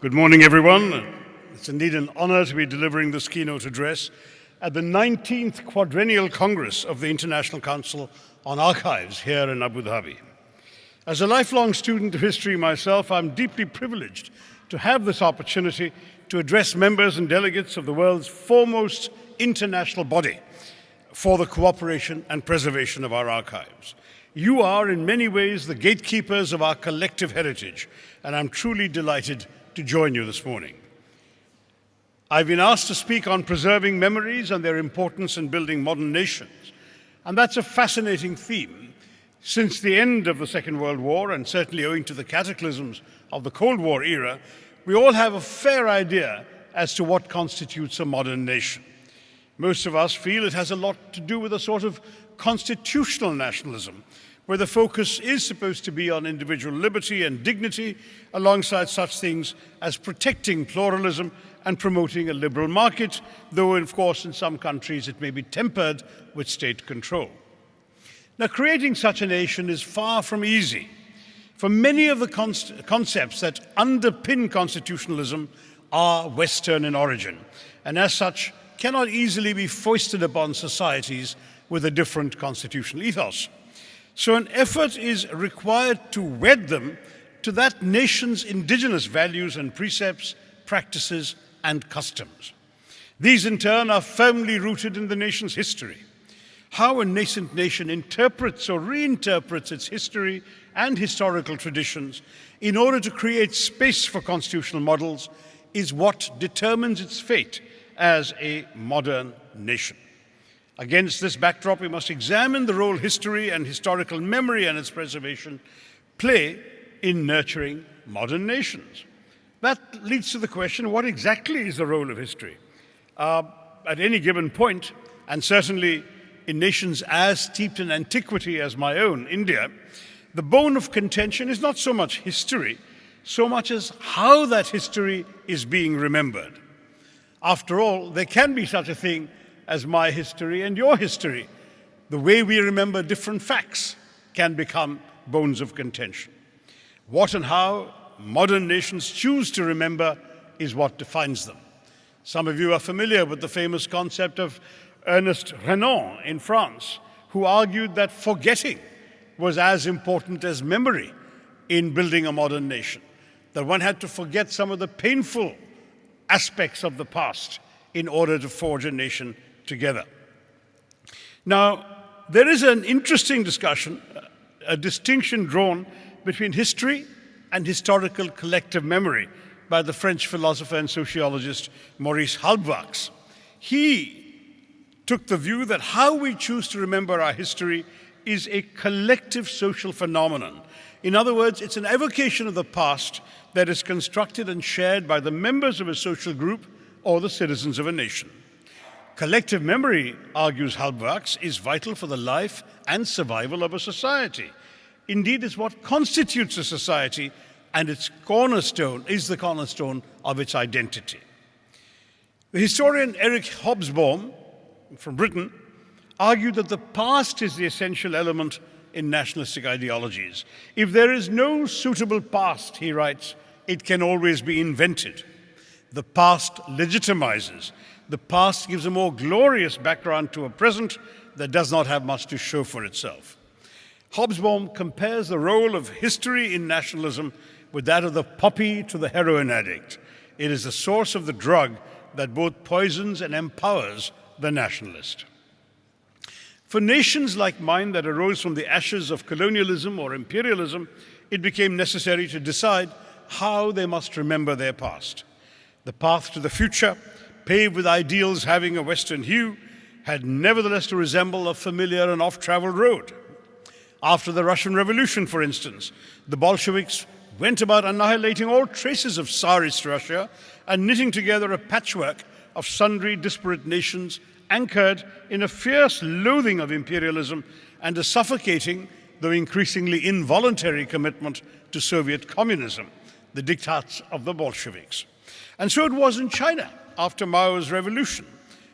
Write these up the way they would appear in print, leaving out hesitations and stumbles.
Good morning, everyone. It's indeed an honor to be delivering this keynote address at the 19th Quadrennial Congress of the International Council on Archives here in Abu Dhabi. As a lifelong student of history myself, I'm deeply privileged to have this opportunity to address members and delegates of the world's foremost international body for the cooperation and preservation of our archives. You are, in many ways, the gatekeepers of our collective heritage, and I'm truly delighted to join you this morning. I've been asked to speak on preserving memories and their importance in building modern nations. And that's a fascinating theme. Since the end of the Second World War, and certainly owing to the cataclysms of the Cold War era, we all have a fair idea as to what constitutes a modern nation. Most of us feel it has a lot to do with a sort of constitutional nationalism, where the focus is supposed to be on individual liberty and dignity, alongside such things as protecting pluralism and promoting a liberal market, though, of course, in some countries it may be tempered with state control. Now, creating such a nation is far from easy, for many of the concepts that underpin constitutionalism are Western in origin, and as such cannot easily be foisted upon societies with a different constitutional ethos. So an effort is required to wed them to that nation's indigenous values and precepts, practices, and customs. These, in turn, are firmly rooted in the nation's history. How a nascent nation interprets or reinterprets its history and historical traditions in order to create space for constitutional models is what determines its fate as a modern nation. Against this backdrop, we must examine the role history and historical memory and its preservation play in nurturing modern nations. That leads to the question, what exactly is the role of history? At any given point, and certainly in nations as steeped in antiquity as my own, India, the bone of contention is not so much history, so much as how that history is being remembered. After all, there can be such a thing as my history and your history. The way we remember different facts can become bones of contention. What and how modern nations choose to remember is what defines them. Some of you are familiar with the famous concept of Ernest Renan in France, who argued that forgetting was as important as memory in building a modern nation, that one had to forget some of the painful aspects of the past in order to forge a nation together. Now, there is an interesting discussion, a distinction drawn between history and historical collective memory by the French philosopher and sociologist Maurice Halbwachs. He took the view that how we choose to remember our history is a collective social phenomenon. In other words, it's an evocation of the past that is constructed and shared by the members of a social group or the citizens of a nation. Collective memory, argues Halbwachs, is vital for the life and survival of a society. Indeed, it's what constitutes a society, and its cornerstone is the cornerstone of its identity. The historian Eric Hobsbawm from Britain argued that the past is the essential element in nationalistic ideologies. If there is no suitable past, he writes, it can always be invented. The past legitimizes. The past gives a more glorious background to a present that does not have much to show for itself. Hobsbawm compares the role of history in nationalism with that of the poppy to the heroin addict. It is the source of the drug that both poisons and empowers the nationalist. For nations like mine that arose from the ashes of colonialism or imperialism, it became necessary to decide how they must remember their past. The path to the future, paved with ideals having a Western hue, had nevertheless to resemble a familiar and oft-traveled road. After the Russian Revolution, for instance, the Bolsheviks went about annihilating all traces of Tsarist Russia and knitting together a patchwork of sundry disparate nations anchored in a fierce loathing of imperialism and a suffocating, though increasingly involuntary, commitment to Soviet communism, the diktats of the Bolsheviks. And so it was in China after Mao's revolution,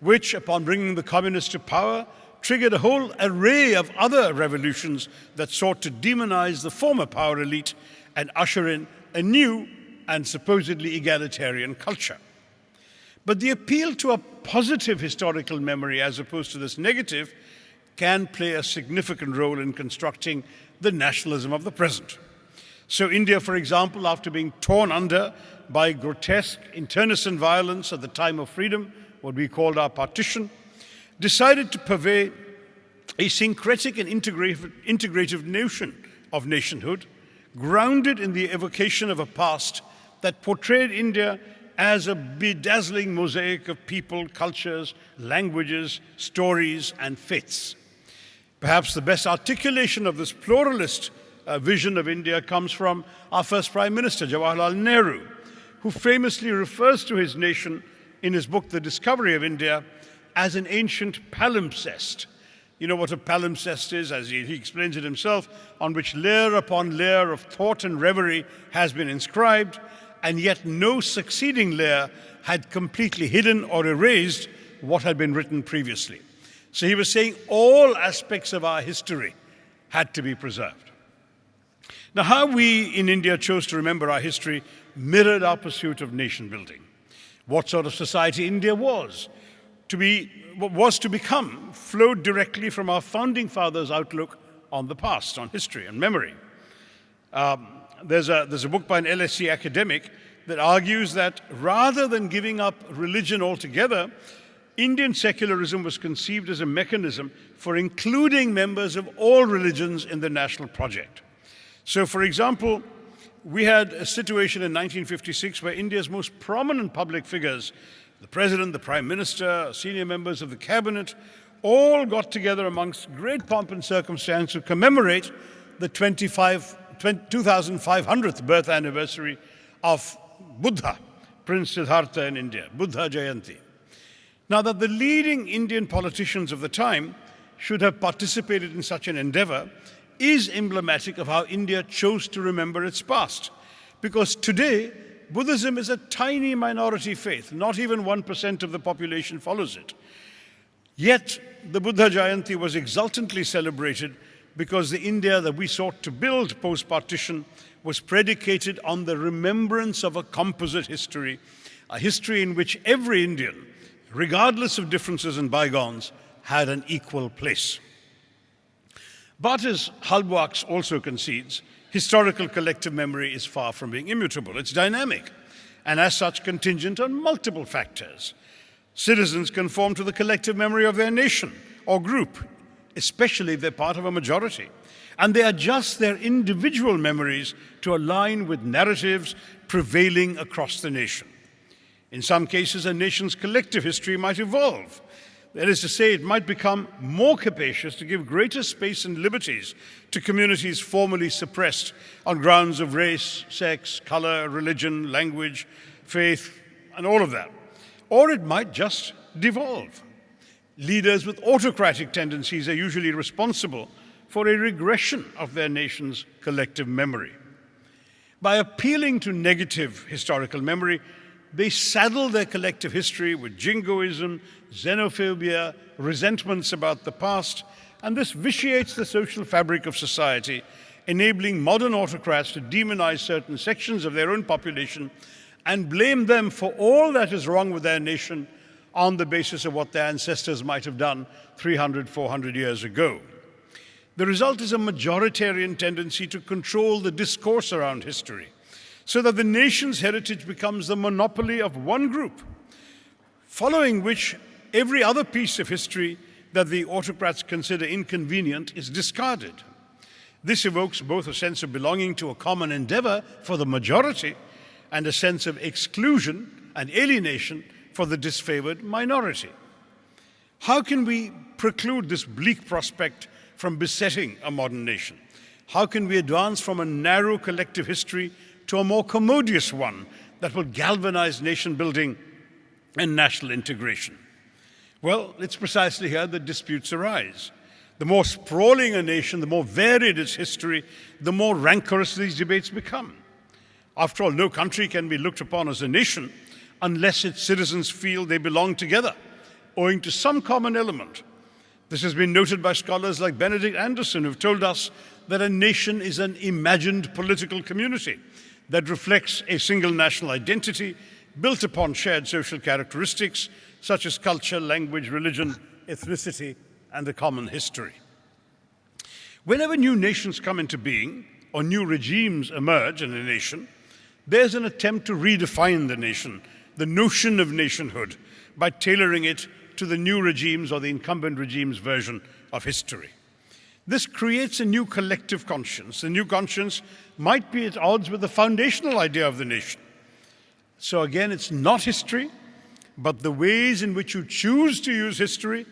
which, upon bringing the communists to power, triggered a whole array of other revolutions that sought to demonize the former power elite and usher in a new and supposedly egalitarian culture. But the appeal to a positive historical memory as opposed to this negative can play a significant role in constructing the nationalism of the present. So India, for example, after being torn under by grotesque internecine violence at the time of freedom, what we called our partition, decided to purvey a syncretic and integrative notion of nationhood, grounded in the evocation of a past that portrayed India as a bedazzling mosaic of people, cultures, languages, stories, and faiths. Perhaps the best articulation of this pluralist vision of India comes from our first Prime Minister, Jawaharlal Nehru, who famously refers to his nation in his book, The Discovery of India, as an ancient palimpsest. You know what a palimpsest is, as he explains it himself, on which layer upon layer of thought and reverie has been inscribed, and yet no succeeding layer had completely hidden or erased what had been written previously. So he was saying all aspects of our history had to be preserved. Now, how we in India chose to remember our history mirrored our pursuit of nation building. What sort of society India was to become flowed directly from our founding fathers' outlook on the past, on history and memory. There's a book by an LSE academic that argues that rather than giving up religion altogether, Indian secularism was conceived as a mechanism for including members of all religions in the national project. So, for example, we had a situation in 1956 where India's most prominent public figures, the President, the Prime Minister, senior members of the Cabinet, all got together amongst great pomp and circumstance to commemorate the 2500th birth anniversary of Buddha, Prince Siddhartha in India, Buddha Jayanti. Now, that the leading Indian politicians of the time should have participated in such an endeavor is emblematic of how India chose to remember its past. Because today, Buddhism is a tiny minority faith. Not even 1% of the population follows it. Yet, the Buddha Jayanti was exultantly celebrated because the India that we sought to build post-partition was predicated on the remembrance of a composite history, a history in which every Indian, regardless of differences and bygones, had an equal place. But as Halbwachs also concedes, historical collective memory is far from being immutable. It's dynamic, and as such contingent on multiple factors. Citizens conform to the collective memory of their nation or group, especially if they're part of a majority. And they adjust their individual memories to align with narratives prevailing across the nation. In some cases, a nation's collective history might evolve. That is to say, it might become more capacious to give greater space and liberties to communities formerly suppressed on grounds of race, sex, color, religion, language, faith, and all of that. Or it might just devolve. Leaders with autocratic tendencies are usually responsible for a regression of their nation's collective memory. By appealing to negative historical memory, they saddle their collective history with jingoism, xenophobia, resentments about the past, and this vitiates the social fabric of society, enabling modern autocrats to demonize certain sections of their own population and blame them for all that is wrong with their nation on the basis of what their ancestors might have done 300, 400 years ago. The result is a majoritarian tendency to control the discourse around history, so that the nation's heritage becomes the monopoly of one group, following which every other piece of history that the autocrats consider inconvenient is discarded. This evokes both a sense of belonging to a common endeavor for the majority and a sense of exclusion and alienation for the disfavored minority. How can we preclude this bleak prospect from besetting a modern nation? How can we advance from a narrow collective history to a more commodious one that will galvanize nation building and national integration? Well, it's precisely here that disputes arise. The more sprawling a nation, the more varied its history, the more rancorous these debates become. After all, no country can be looked upon as a nation unless its citizens feel they belong together, owing to some common element. This has been noted by scholars like Benedict Anderson, who've told us that a nation is an imagined political community that reflects a single national identity built upon shared social characteristics such as culture, language, religion, ethnicity, and a common history. Whenever new nations come into being or new regimes emerge in a nation, there's an attempt to redefine the nation, the notion of nationhood, by tailoring it to the new regime's or the incumbent regime's version of history. This creates a new collective conscience. The new conscience might be at odds with the foundational idea of the nation. So again, it's not history, but the ways in which you choose to use history,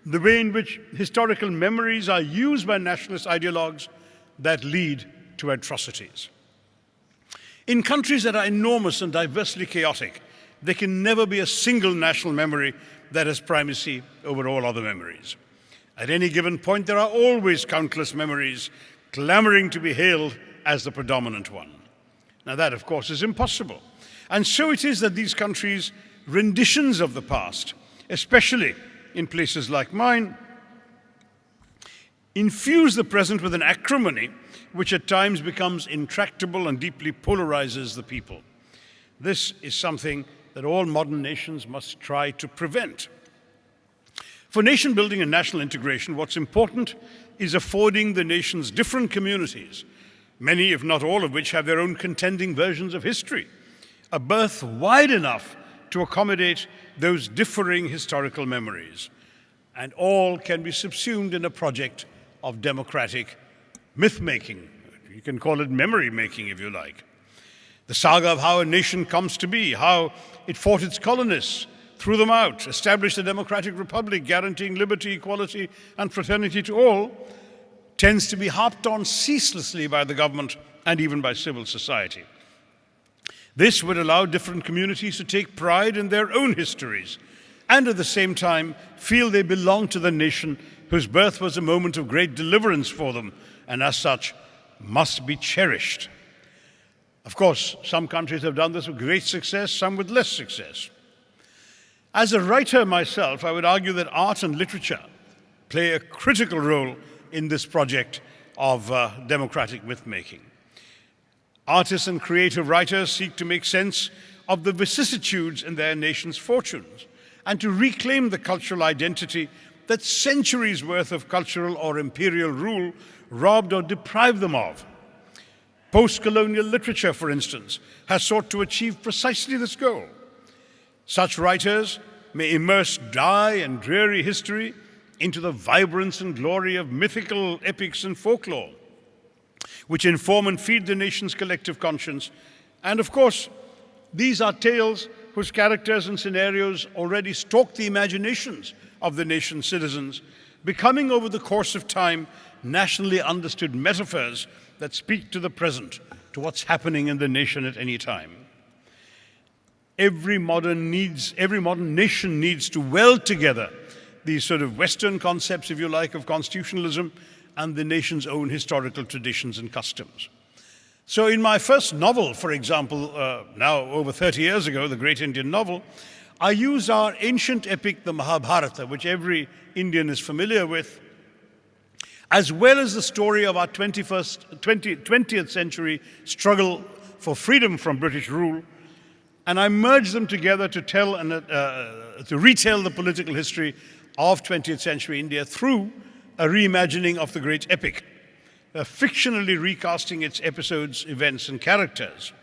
the way in which historical memories are used by nationalist ideologues that lead to atrocities. In countries that are enormous and diversely chaotic, there can never be a single national memory that has primacy over all other memories. At any given point, there are always countless memories clamoring to be hailed as the predominant one. Now that, of course, is impossible. And so it is that these countries' renditions of the past, especially in places like mine, infuse the present with an acrimony which at times becomes intractable and deeply polarizes the people. This is something that all modern nations must try to prevent. For nation building and national integration, what's important is affording the nation's different communities, many, if not all of which, have their own contending versions of history, a berth wide enough to accommodate those differing historical memories. And all can be subsumed in a project of democratic myth-making. You can call it memory-making if you like. The saga of how a nation comes to be, how it fought its colonists, threw them out, established a democratic republic guaranteeing liberty, equality, and fraternity to all, tends to be harped on ceaselessly by the government and even by civil society. This would allow different communities to take pride in their own histories and at the same time feel they belong to the nation whose birth was a moment of great deliverance for them and as such must be cherished. Of course, some countries have done this with great success, some with less success. As a writer myself, I would argue that art and literature play a critical role in this project of democratic myth-making. Artists and creative writers seek to make sense of the vicissitudes in their nation's fortunes and to reclaim the cultural identity that centuries' worth of cultural or imperial rule robbed or deprived them of. Post-colonial literature, for instance, has sought to achieve precisely this goal. Such writers may immerse dry and dreary history into the vibrance and glory of mythical epics and folklore, which inform and feed the nation's collective conscience. And of course, these are tales whose characters and scenarios already stalk the imaginations of the nation's citizens, becoming over the course of time nationally understood metaphors that speak to the present, to what's happening in the nation at any time. Every modern nation needs to weld together these sort of Western concepts, if you like, of constitutionalism and the nation's own historical traditions and customs. So in my first novel, for example, now over 30 years ago, the great Indian novel, I used our ancient epic, the Mahabharata, which every Indian is familiar with, as well as the story of our 20th century struggle for freedom from British rule. And I merged them together to tell and to retell the political history of 20th century India through a reimagining of the great epic, fictionally recasting its episodes, events, and characters.